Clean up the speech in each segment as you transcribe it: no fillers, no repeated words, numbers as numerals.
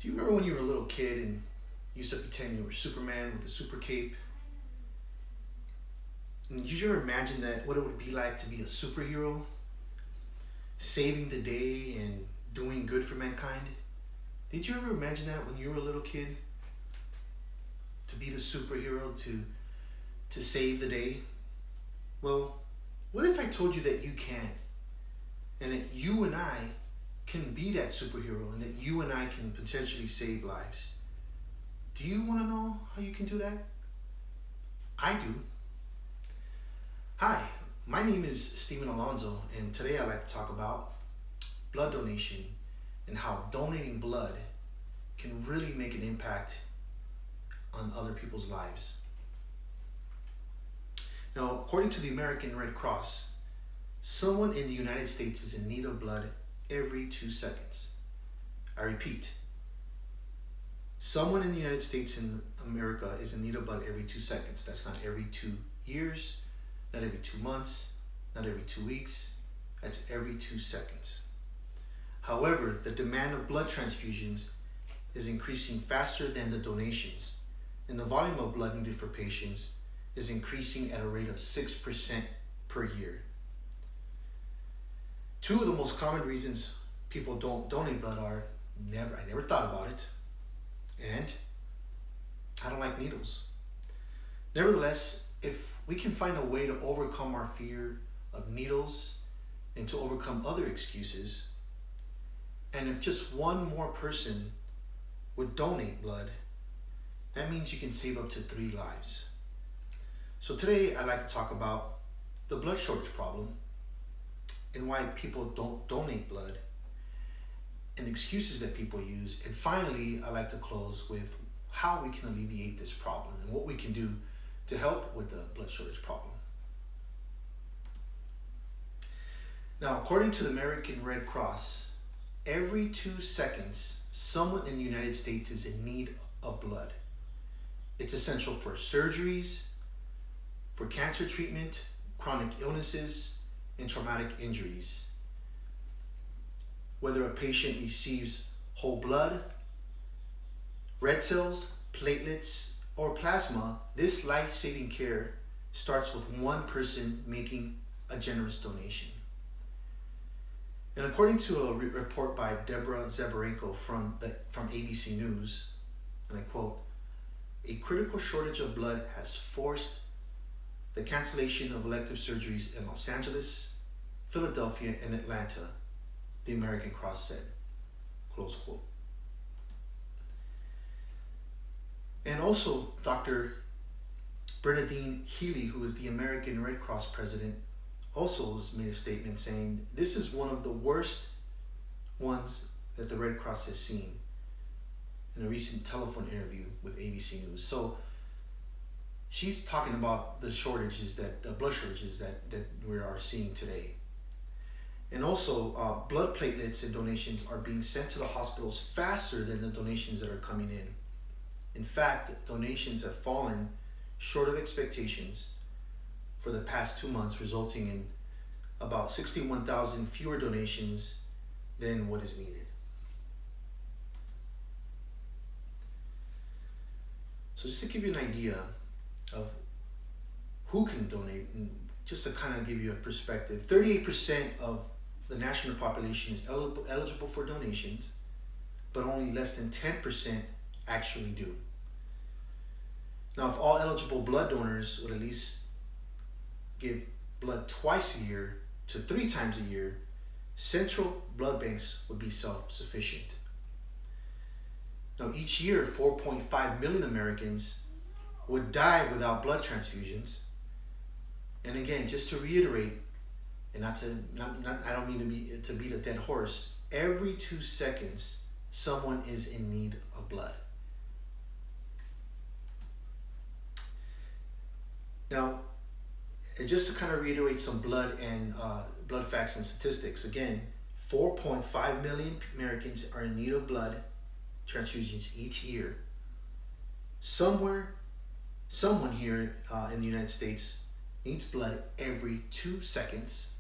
Do you remember when you were a little kid and used to pretend you were Superman with a super cape? And did you ever imagine that what it would be like to be a superhero, saving the day and doing good for mankind? Did you ever imagine that when you were a little kid? To be the superhero, to save the day? Well, what if I told you that you can? And that you and I can be that superhero, and that you and I can potentially save lives? Do you want to know how you can do that? I do. Hi, my name is Stephen Alonso, and today I'd like to talk about blood donation and how donating blood can really make an impact on other people's lives. Now, according to the American Red Cross, someone in the United States is in need of blood every 2 seconds. I repeat, someone in the United States in America is in need of blood every 2 seconds. That's not every 2 years, not every 2 months, not every 2 weeks. That's every 2 seconds. However, the demand of blood transfusions is increasing faster than the donations, and the volume of blood needed for patients is increasing at a rate of 6% per year. Two of the most common reasons people don't donate blood are I never thought about it, and I don't like needles. Nevertheless, if we can find a way to overcome our fear of needles and to overcome other excuses, and if just one more person would donate blood, that means you can save up to 3 lives. So today I'd like to talk about the blood shortage problem and why people don't donate blood and excuses that people use. And finally, I'd like to close with how we can alleviate this problem and what we can do to help with the blood shortage problem. Now, according to the American Red Cross, every 2 seconds, someone in the United States is in need of blood. It's essential for surgeries, for cancer treatment, chronic illnesses, and traumatic injuries. Whether a patient receives whole blood, red cells, platelets, or plasma, this life-saving care starts with one person making a generous donation. And according to a report by Deborah Zabarenko from ABC News, and I quote, "A critical shortage of blood has forced the cancellation of elective surgeries in Los Angeles, Philadelphia, and Atlanta," the American Cross said, close quote. And also, Dr. Bernadine Healy, who is the American Red Cross president, also has made a statement saying this is one of the worst ones that the Red Cross has seen in a recent telephone interview with ABC News. So she's talking about the blood shortages that we are seeing today. And also, blood platelets and donations are being sent to the hospitals faster than the donations that are coming in. In fact, donations have fallen short of expectations for the past 2 months, resulting in about 61,000 fewer donations than what is needed. So just to give you an idea of who can donate, and just to kind of give you a perspective, 38% of the national population is eligible for donations, but only less than 10% actually do. Now, if all eligible blood donors would at least give blood twice a year to 3 times a year, central blood banks would be self-sufficient. Now, each year, 4.5 million Americans would die without blood transfusions. And again, just to reiterate, and I don't mean to beat a dead horse, every 2 seconds, someone is in need of blood. Now, and just to kind of reiterate some blood facts and statistics, again, 4.5 million Americans are in need of blood transfusions each year. Someone here in the United States needs blood every 2 seconds.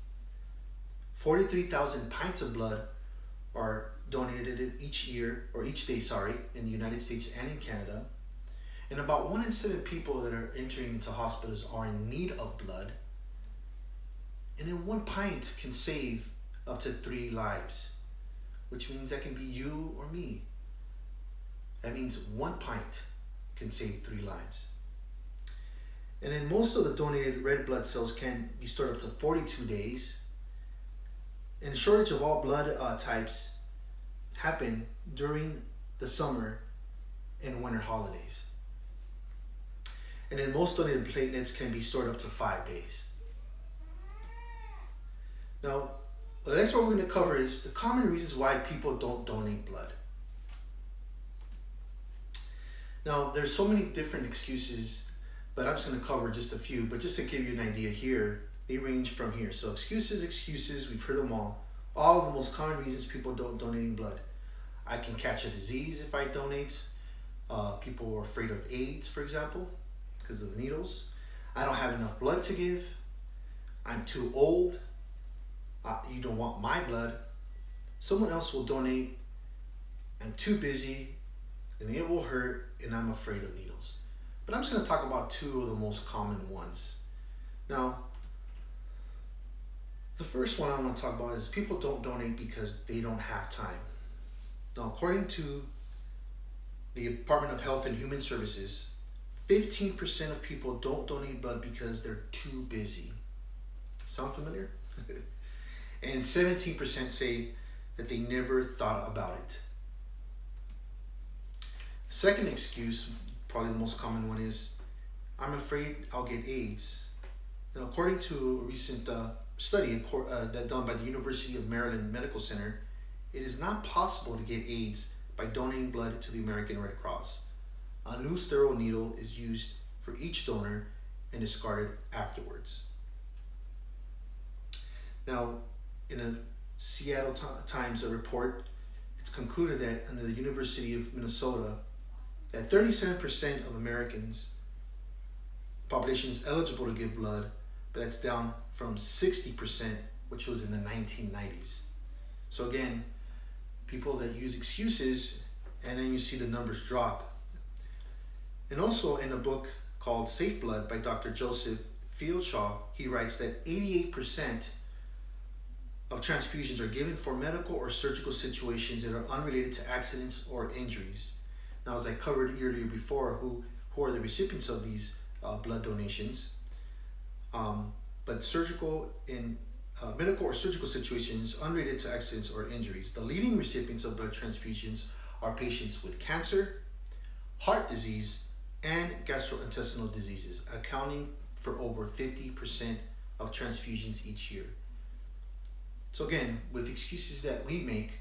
43,000 pints of blood are donated it each year, or each day, sorry, in the United States and in Canada. And about 1 in 7 people that are entering into hospitals are in need of blood. And then 1 pint can save up to 3 lives, which means that can be you or me. That means 1 pint can save 3 lives. And then most of the donated red blood cells can be stored up to 42 days. And the shortage of all blood types happen during the summer and winter holidays. And then most donated platelets can be stored up to 5 days. Now, the next one we're going to cover is the common reasons why people don't donate blood. Now, there's so many different excuses, but I'm just going to cover just a few. But just to give you an idea here, they range from here. So excuses, we've heard them all. All of the most common reasons people don't donate blood. I can catch a disease if I donate. People are afraid of AIDS, for example, because of the needles. I don't have enough blood to give. I'm too old. You don't want my blood. Someone else will donate. I'm too busy, and it will hurt, and I'm afraid of needles. But I'm just going to talk about 2 of the most common ones. Now, the first one I want to talk about is people don't donate because they don't have time. Now, according to the Department of Health and Human Services, 15% of people don't donate blood because they're too busy. Sound familiar? And 17% say that they never thought about it. Second excuse, probably the most common one, is I'm afraid I'll get AIDS. Now, according to a recent study that done by the University of Maryland Medical Center, it is not possible to get AIDS by donating blood to the American Red Cross. A new sterile needle is used for each donor and discarded afterwards. Now, in a Seattle Times report, it's concluded that under the University of Minnesota, that 37% of Americans' population is eligible to give blood, but that's down from 60%, which was in the 1990s. So again, people that use excuses, and then you see the numbers drop. And also in a book called Safe Blood by Dr. Joseph Fieldshaw, he writes that 88% of transfusions are given for medical or surgical situations that are unrelated to accidents or injuries. Now, as I covered earlier before, who are the recipients of these blood donations, but surgical in medical or surgical situations unrelated to accidents or injuries. The leading recipients of blood transfusions are patients with cancer, heart disease, and gastrointestinal diseases, accounting for over 50% of transfusions each year. So again, with excuses that we make,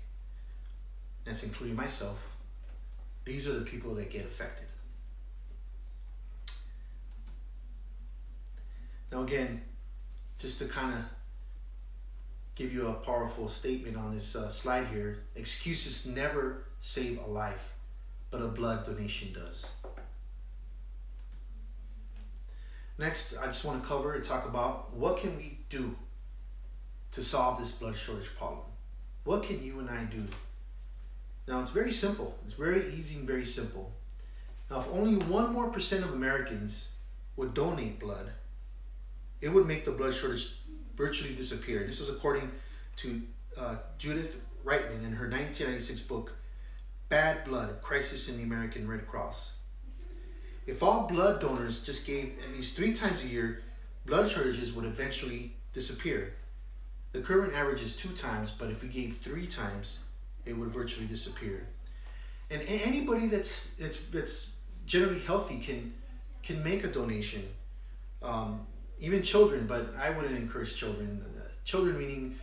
that's including myself, these are the people that get affected. Now again, just to kind of give you a powerful statement on this slide here, excuses never save a life, but a blood donation does. Next, I just want to cover and talk about what can we do to solve this blood shortage problem. What can you and I do? Now, it's very simple. It's very easy and very simple. Now, if only 1% more of Americans would donate blood, it would make the blood shortage virtually disappear. This is according to Judith Reitman in her 1996 book, Bad Blood, Crisis in the American Red Cross. If all blood donors just gave at least 3 times a year, blood shortages would eventually disappear. The current average is 2 times, but if we gave 3 times, it would virtually disappear. And anybody that's generally healthy can make a donation. Even children, but I wouldn't encourage children. Children meaning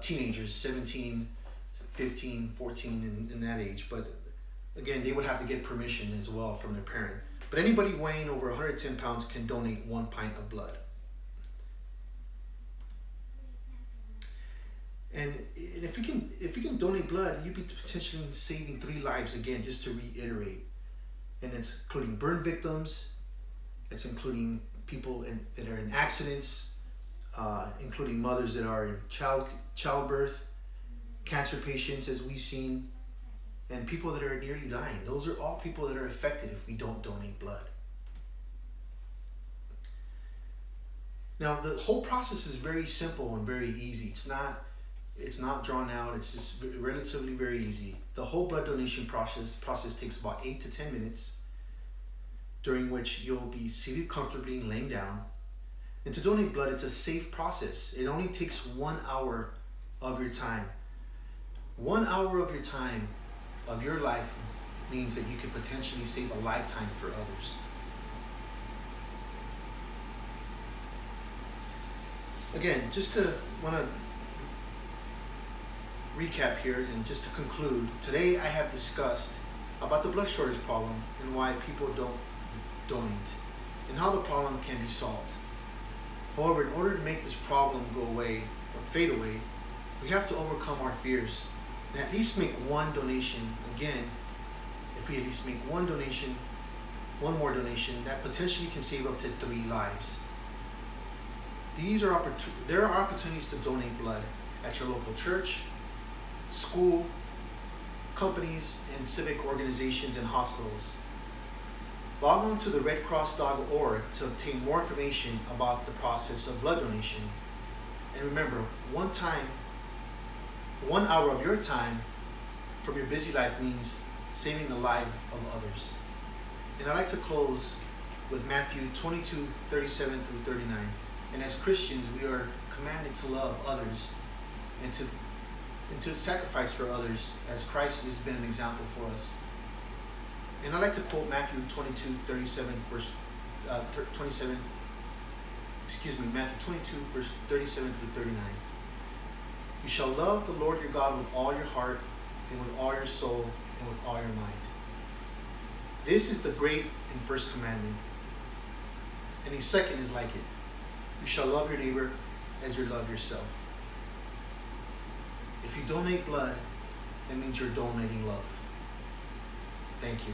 teenagers, 17, 15, 14 in that age. But again, they would have to get permission as well from their parent. But anybody weighing over 110 pounds can donate 1 pint of blood. And if we can donate blood, you'd be potentially saving 3 lives, again, just to reiterate. And it's including burn victims, it's including people that are in accidents, including mothers that are in childbirth, cancer patients, as we've seen, and people that are nearly dying. Those are all people that are affected if we don't donate blood. Now, the whole process is very simple and very easy. It's not drawn out. It's just relatively very easy. The whole blood donation process takes about 8 to 10 minutes, during which you'll be seated comfortably and laying down. And to donate blood, it's a safe process. It only takes 1 hour of your time. 1 hour of your time of your life means that you could potentially save a lifetime for others. Again, just to want to recap here and just to conclude, today I have discussed about the blood shortage problem and why people don't donate and how the problem can be solved. However, in order to make this problem go away or fade away, we have to overcome our fears and at least make one donation. Again, if we at least make one more donation, that potentially can save up to 3 lives. There are opportunities to donate blood at your local church, school, companies, and civic organizations and hospitals. Log on to the redcross.org to obtain more information about the process of blood donation. And remember, 1 hour of your time from your busy life means saving the life of others. And I'd like to close with Matthew 22:37-39. And as Christians, we are commanded to love others and to sacrifice for others, as Christ has been an example for us. And I'd like to quote Matthew 22:37, Matthew 22, verse 37-39. You shall love the Lord your God with all your heart and with all your soul and with all your mind. This is the great and first commandment. And the second is like it. You shall love your neighbor as you love yourself. If you donate blood, that means you're donating love. Thank you.